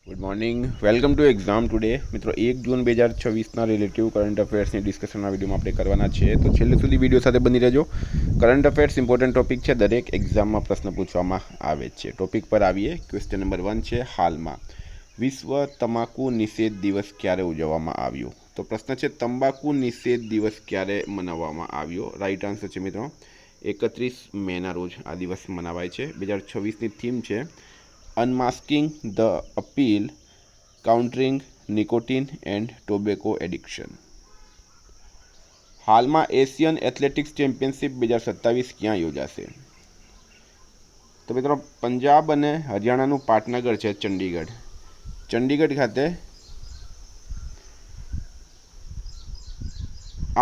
Good morning, welcome to exam today. મિત્રો 1 જૂન 2026ના relative current અફેર્સની ડિસ્કશનના વિડીયોમાં આપણે કરવાના છે, તો છેલ્લે સુધી વિડીયો સાથે બની રહેજો. કરંટ અફેર્સ ઇમ્પોર્ટન્ટ ટોપિક છે, દરેક એક્ઝામમાં પ્રશ્ન પૂછવામાં આવે છે. ટોપિક પર આવીએ. ક્વેશ્ચન નંબર 1 છે, હાલમાં વિશ્વ તમાકુ નિષેધ દિવસ ક્યારે ઉજવવામાં આવ્યો? તો પ્રશ્ન છે, તંબાકુ નિષેધ દિવસ ક્યારે મનાવવામાં આવ્યો? રાઈટ આન્સર છે મિત્રો 31 મેના રોજ આ દિવસ મનાવાય છે. 2026ની થીમ છે unmasking the appeal, countering nicotine and tobacco addiction. હાલમાં એશિયન એથ્લેટિક્સ ચેમ્પિયનશિપ 2027 ક્યાં યોજાશે? તો મિત્રો પંજાબ અને હરિયાણાનું પાટનગર છે ચંડીગઢ. ચંડીગઢ ખાતે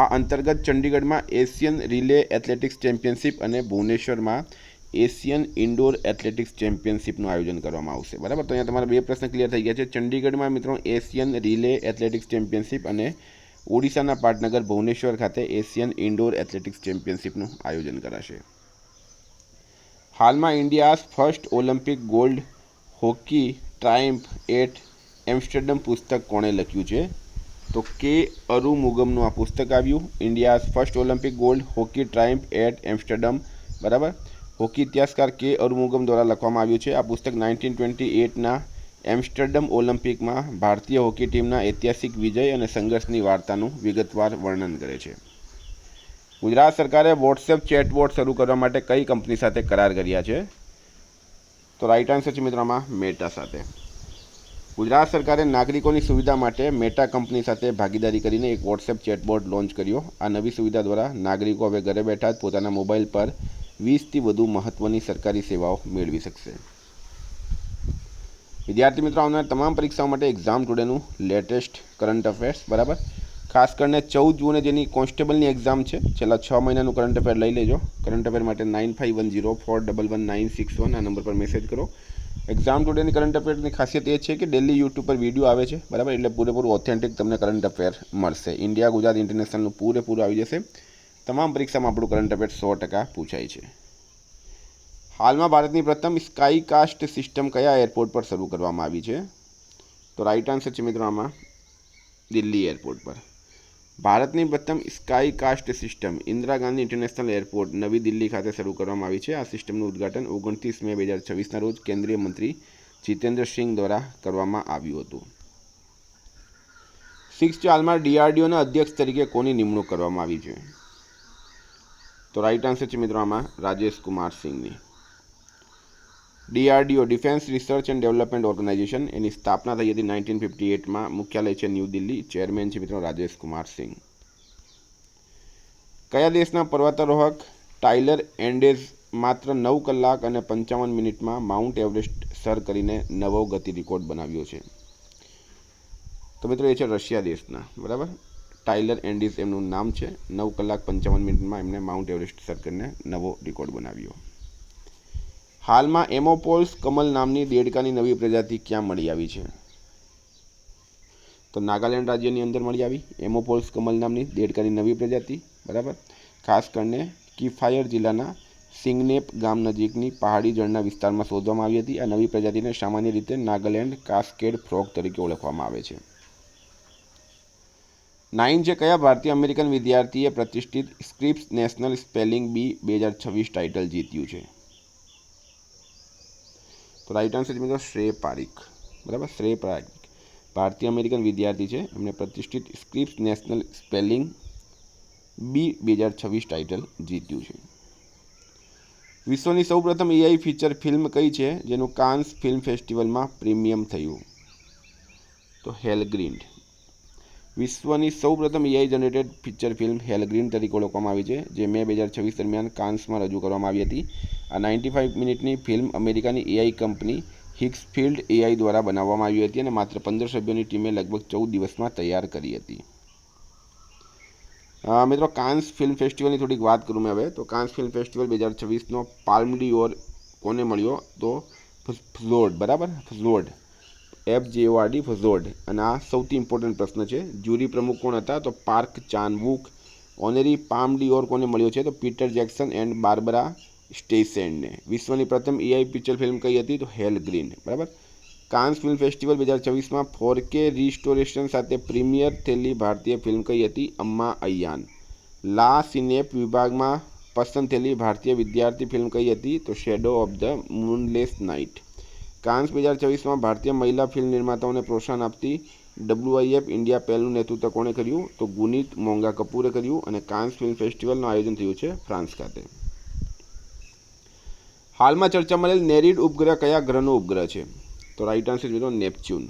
આ અંતર્ગત ચંડીગઢમાં એશિયન રિલે એથ્લેટિક્સ ચેમ્પિયનશિપ અને ભુવનેશ્વરમાં એશિયન ઇન્ડોર એથ્લેટિક્સ ચેમ્પિયનશિપનું આયોજન કરવામાં આવશે. બરાબર, તો અહીંયા તમારા બે પ્રશ્ન ક્લિયર થઈ ગયા છે. ચંડીગઢમાં મિત્રો એશિયન રિલે એથ્લેટિક્સ ચેમ્પિયનશિપ અને ઓડિશાના પાટનગર ભુવનેશ્વર ખાતે એશિયન ઇન્ડોર એથ્લેટિક્સ ચેમ્પિયનશિપનું આયોજન કરાશે. હાલમાં India's first Olympic gold hockey triumph at Amsterdam પુસ્તક કોણે લખ્યું છે? તો કે અરુમુગમનું આ પુસ્તક આવ્યું. India's first Olympic gold hockey triumph at Amsterdam. બરાબર, હોકી ઇતિહાસકાર કે અરુમુગમ દ્વારા લખવામાં આવ્યું છે. આ પુસ્તક 1928ના એમ્સ્ટરડમ ઓલિમ્પિકમાં ભારતીય હોકી ટીમના ઐતિહાસિક વિજય અને સંઘર્ષની વાર્તાનું વિગતવાર વર્ણન કરે છે. ગુજરાત સરકારે વોટ્સએપ ચેટબોટ શરૂ કરવા માટે કઈ કંપની સાથે કરાર કર્યા છે? તો રાઈટ આન્સર છે મિત્રો આમાં મેટા સાથે. ગુજરાત સરકારે નાગરિકોની સુવિધા માટે મેટા કંપની સાથે ભાગીદારી કરીને એક વોટ્સએપ ચેટબોટ લોન્ચ કર્યો. આ નવી સુવિધા દ્વારા નાગરિકો હવે ઘરે બેઠા જ પોતાના મોબાઈલ પર 20થી વધુ મહત્ત્વની સરકારી સેવાઓ મેળવી શકશે. વિદ્યાર્થી મિત્રો, આવનાર તમામ પરીક્ષાઓ માટે એક્ઝામ ટુડેનું લેટેસ્ટ કરંટ અફેર્સ. બરાબર, ખાસ કરીને 14 જૂને જેની કોન્સ્ટેબલની એક્ઝામ છે, છેલ્લા 6 મહિનાનું કરંટ અફેર લઈ લેજો. કરંટ અફેર માટે 9510411961 આ નંબર પર મેસેજ કરો. એક્ઝામ ટુડેની કરંટ અફેરની ખાસિયત એ છે કે ડેલી યુટ્યુબ પર વિડીયો આવે છે. બરાબર, એટલે પૂરેપૂરું ઓથેન્ટિક તમને કરંટ અફેર મળશે. ઇન્ડિયા, ગુજરાત, ઇન્ટરનેશનલનું પૂરેપૂરું આવી જશે. તમામ પરીક્ષામાં આપણું કરંટ અફેર 100% પૂછાય છે. હાલમાં ભારતની પ્રથમ સ્કાય કાસ્ટ સિસ્ટમ કયા એરપોર્ટ પર શરૂ કરવામાં આવી છે? તો રાઈટ આન્સર છે મિત્રો આમાં દિલ્હી એરપોર્ટ પર. ભારતની પ્રથમ sky cast system Indira Gandhi international airport નવી દિલ્હી ખાતે શરૂ કરવામાં આવી છે. આ સિસ્ટમનું ઉદ્ઘાટન 29 મે 2026ના રોજ કેન્દ્રીય મંત્રી જીતેન્દ્ર સિંઘ દ્વારા કરવામાં આવ્યું હતું. 6 હાલમાં ડીઆરડીઓના અધ્યક્ષ તરીકે કોની નિમણૂક કરવામાં આવી છે? તો રાઈટ આન્સર છે મિત્રો આમાં રાજેશ કુમાર સિંઘની. DRDO defence research and development organisation, એની સ્થાપના થઈ હતી 1958માં. મુખ્યાલય છે ન્યૂ દિલ્હી. ચેરમેન છે મિત્રો રાજેશ કુમાર સિંઘ. કયા દેશના પર્વતારોહક ટાઇલર એન્ડેઝ માત્ર 9 કલાક અને 55 મિનિટમાં માઉન્ટ એવરેસ્ટ સર કરીને નવો ગતિ રેકોર્ડ બનાવ્યો છે? તો મિત્રો એ છે રશિયા દેશના. બરાબર, ટાઇલર એન્ડીઝ એમનું નામ છે. 9 કલાક 55 મિનિટમાં એમને માઉન્ટ એવરેસ્ટ સર કરીને નવો રેકોર્ડ બનાવ્યો. હાલમાં એમોપોલ્સ કમલ નામની દેડકાની નવી પ્રજાતિ ક્યાં મળી આવી છે? તો નાગાલેન્ડ રાજ્યની અંદર મળી આવી એમોપોલ્સ કમલ નામની દેડકાની નવી પ્રજાતિ. બરાબર, ખાસ કરીને કિફાયર જિલ્લાના સિંગનેપ ગામ નજીકની પહાડી જળના વિસ્તારમાં શોધવામાં આવી હતી. આ નવી પ્રજાતિને સામાન્ય રીતે નાગાલેન્ડ કાસ્કેડ ફ્રોગ તરીકે ઓળખવામાં આવે છે. 9 છે, કયા ભારતીય અમેરિકન વિદ્યાર્થીએ પ્રતિષ્ઠિત સ્ક્રિપ્સ નેશનલ સ્પેલિંગ બી 2026 ટાઇટલ જીત્યું છે? તો રાઈટ આન્સર મિત્રો શ્રેય પારીખ. બરાબર, શ્રેય પારીખ ભારતીય અમેરિકન વિદ્યાર્થી છે. એમણે પ્રતિષ્ઠિત સ્ક્રિપ્સ નેશનલ સ્પેલિંગ બી 2026 ટાઇટલ જીત્યું છે. વિશ્વની સૌપ્રથમ એઆઈ ફીચર ફિલ્મ કઈ છે જેનું કાન્સ ફિલ્મ ફેસ્ટિવલમાં પ્રીમિયમ થયું? તો હેલગ્રીન. વિશ્વની સૌપ્રથમ એઆઈ જનરેટેડ ફીચર ફિલ્મ હેલગ્રીન તરીકે ઓળખવામાં આવી છે, જે મે 2026 દરમિયાન કાન્સમાં રજૂ કરવામાં આવી હતી. આ 95 મિનિટની ફિલ્મ અમેરિકાની એઆઈ કંપની હિક્સફિલ્ડ એઆઈ દ્વારા બનાવવામાં આવી હતી અને માત્ર 15 સભ્યોની ટીમે લગભગ 14 દિવસમાં તૈયાર કરી હતી. મિત્રો કાન્સ ફિલ્મ ફેસ્ટિવલની થોડીક વાત કરું મેં હવે. તો કાન્સ ફિલ્મ ફેસ્ટિવલ 2026નો પાલ્મ ડિયોર કોને મળ્યો? તો ફ્ઝોર્ડ. બરાબર, ફ્ઝોર્ડ, FJORD, ફ્ઝોર્ડ. અને આ સૌથી ઇમ્પોર્ટન્ટ પ્રશ્ન છે, જ્યુરી પ્રમુખ કોણ હતા? તો પાર્ક ચાન વુક. ઓનરી પાલ્મ ડિયોર કોને મળ્યો છે? તો પીટર જેક્સન એન્ડ બાર્બરા સ્ટેસેન્ડને. વિશ્વની પ્રથમ એઆઈ ફીચર ફિલ્મ કઈ હતી? તો હેલગ્રીન. બરાબર, કાન્સ ફિલ્મ ફેસ્ટિવલ 2024માં 4K રિસ્ટોરેશન સાથે પ્રીમિયર થયેલી ભારતીય ફિલ્મ કઈ હતી? અમ્મા અય્યાન. લા સિનેપ વિભાગમાં પસંદ થયેલી ભારતીય વિદ્યાર્થી ફિલ્મ કઈ હતી? તો shadow of the moonless night. Cannes 2024માં ભારતીય મહિલા ફિલ્મ નિર્માતાઓને પ્રોત્સાહન આપતી WIF ઇન્ડિયા પહેલનું નેતૃત્વ કોણે કર્યું? તો ગુનીત મોંગા કપૂરે કર્યું. અને કાન્સ ફિલ્મ ફેસ્ટિવલનું આયોજન થયું છે ફ્રાન્સ ખાતે. હાલમાં ચર્ચામાં રહેલ નેરીડ ઉપગ્રહ કયા ગ્રહનો ઉપગ્રહ છે? તો રાઈટ આન્સર મિત્રો નેપચ્યુન.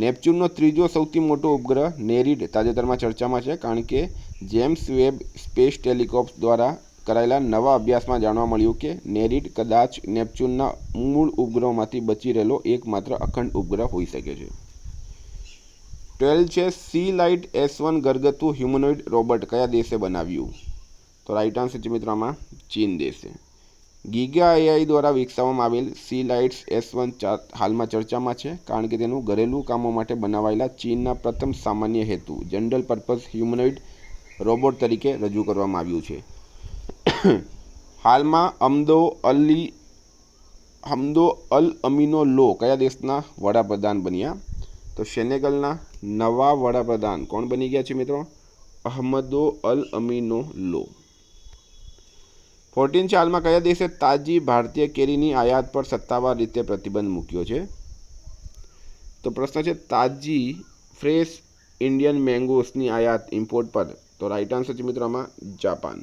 નેપચ્યુનનો ત્રીજો સૌથી મોટો ઉપગ્રહ નેરીડ તાજેતરમાં ચર્ચામાં છે, કારણ કે જેમ્સ વેબ સ્પેસ ટેલિસ્કોપ દ્વારા કરાયેલા નવા અભ્યાસમાં જાણવા મળ્યું કે નેરીડ કદાચ નેપચ્યુનના મૂળ ઉપગ્રહોમાંથી બચી રહેલો એકમાત્ર અખંડ ઉપગ્રહ હોઈ શકે છે. 12 છે સી લાઇટ S1 ઘરગથ્થુ હ્યુમનોઇડ રોબોટ કયા દેશે બનાવ્યું? તો રાઈટ આન્સર છે મિત્રો આમાં ચીન દેશે. ગીગા AI દ્વારા વિકસાવવામાં આવેલ સી લાઇટ્સ S1 હાલમાં ચર્ચામાં છે, કારણ કે તેનું ઘરેલું કામો માટે બનાવાયેલા ચીનના પ્રથમ સામાન્ય હેતુ જનરલ પર્પઝ હ્યુમનોઇડ રોબોટ તરીકે રજૂ કરવામાં આવ્યું છે. હાલમાં હમ્દો અલ અમીનો લો કયા દેશના વડાપ્રધાન બન્યા? તો સેનેગલના નવા વડાપ્રધાન કોણ બની ગયા છે મિત્રો? અહમદો અલ અમીનો લો. 14 છે હાલમાં કયા દેશે તાજી ભારતીય કેરીની આયાત પર સત્તાવાર રીતે પ્રતિબંધ મૂક્યો છે? તો પ્રશ્ન છે તાજી ફ્રેશ ઇન્ડિયન મેંગોસની આયાત ઇમ્પોર્ટ પર. તો રાઈટ આન્સર છે મિત્રો આમાં જાપાન.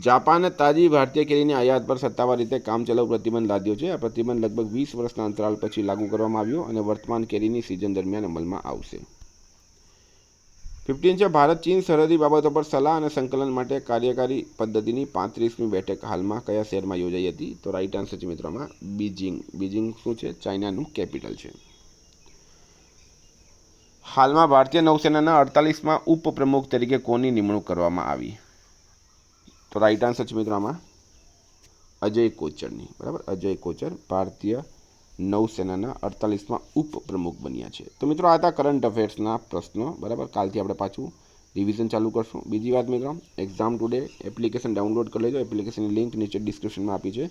જાપાને તાજી ભારતીય કેરીની આયાત પર સત્તાવાર રીતે કામચલાઉ પ્રતિબંધ લાદ્યો છે. આ પ્રતિબંધ લગભગ 20 વર્ષના અંતરાલ પછી લાગુ કરવામાં આવ્યો અને વર્તમાન કેરીની સિઝન દરમિયાન અમલમાં આવશે. 15 છે ભારત ચીન સરહદી બાબતો પર સલાહ અને સંકલન માટે કાર્યકારી પદ્ધતિની 35મી બેઠક હાલમાં કયા શહેરમાં યોજાઈ હતી? તો રાઈટ આન્સર છે મિત્રો આમાં બીજિંગ. બીજિંગ શું છે? ચાઇનાનું કેપિટલ છે. હાલમાં ભારતીય નૌસેનાના 48માં ઉપપ્રમુખ તરીકે કોની નિમણૂક કરવામાં આવી? તો રાઈટ આન્સર છે મિત્રો આમાં અજય કોચરની. બરાબર, અજય કોચર ભારતીય નૌસેનાના 48માં ઉપપ્રમુખ બન્યા છે. તો મિત્રો આ હતા કરંટ અફેર્સના પ્રશ્નો. બરાબર, કાલથી આપણે પાછું રિવિઝન ચાલુ કરશું. બીજી વાત મિત્રો, એક્ઝામ ટુડે એપ્લિકેશન ડાઉનલોડ કરી લેજો. એપ્લિકેશનની લિંક નીચે ડિસ્ક્રિપ્શનમાં આપી છે.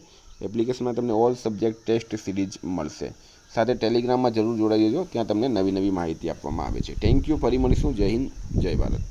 એપ્લિકેશનમાં તમને ઓલ સબ્જેક્ટ ટેસ્ટ સિરીઝ મળશે. સાથે ટેલિગ્રામમાં જરૂર જોડાઈ જજો, ત્યાં તમને નવી નવી માહિતી આપવામાં આવે છે. Thank you. ફરી મળીશું. જય હિન્દ, જય ભારત.